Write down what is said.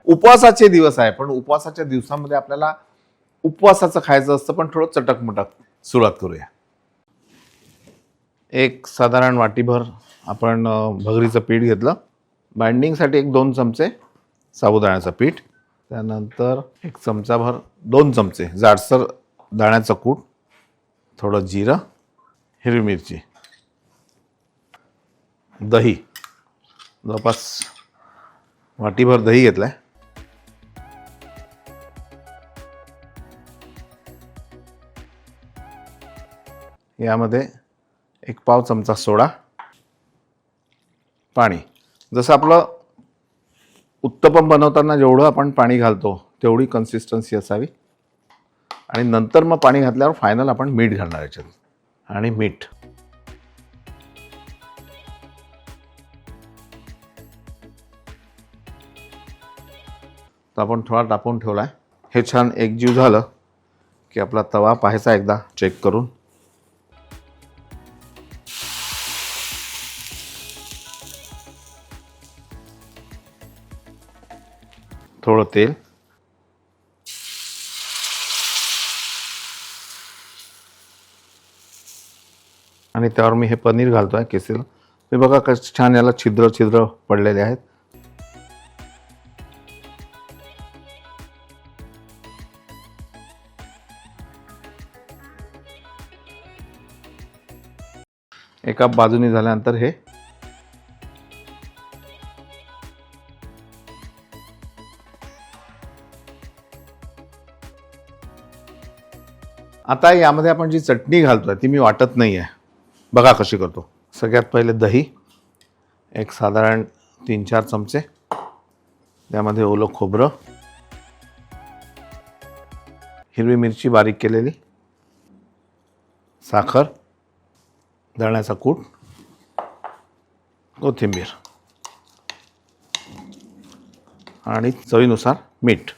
उपवासाचे दिवस आहे, पण उपवासाच्या दिवसामध्ये आपल्याला उपवासाचं खायचं असतं, पण थोडं चटकमटक. सुरुवात करूया. एक साधारण वाटीभर आपण भगरीचं पीठ घेतलं. बाइंडिंगसाठी 1-2 चमचे साबुदाण्याचं पीठ, त्यानंतर 1 चमचाभर 2 चमचे जाडसर दाण्याचं कूट, थोडं जिरं, हिरवी मिरची, दही, जवळपास वाटीभर दही घेतलंय. यामध्ये 1 पाव चमचा सोडा, पाणी. जसं आपलं उत्तपम बनवताना जेवढं आपण पाणी घालतो तेवढी कन्सिस्टन्सी असावी. आणि नंतर मग पाणी घातल्यावर फायनल आपण मीठ घालणार याच्यात. आणि मीठ तर आपण थोडा टाकून ठेवलाय. हे छान एकजीव झालं की आपला तवा पाहायचा एकदा चेक करून. थोडं तेल, आणि त्यावर मी हे पनीर घालतोय केसेल. ते बघा कसं छान याला छिद्र छिद्र पडलेले आहेत. एका बाजूने झाल्यानंतर हे आता यामध्ये आपण जी चटणी घालतोय ती मी वाटत नाही आहे. बघा कशी करतो. सगळ्यात पहिले दही, एक साधारण 3-4 चमचे, त्यामध्ये ओलं खोबरं, हिरवी मिरची बारीक केलेली, साखर, दाण्याचा कूट, कोथिंबीर आणि चवीनुसार मीठ.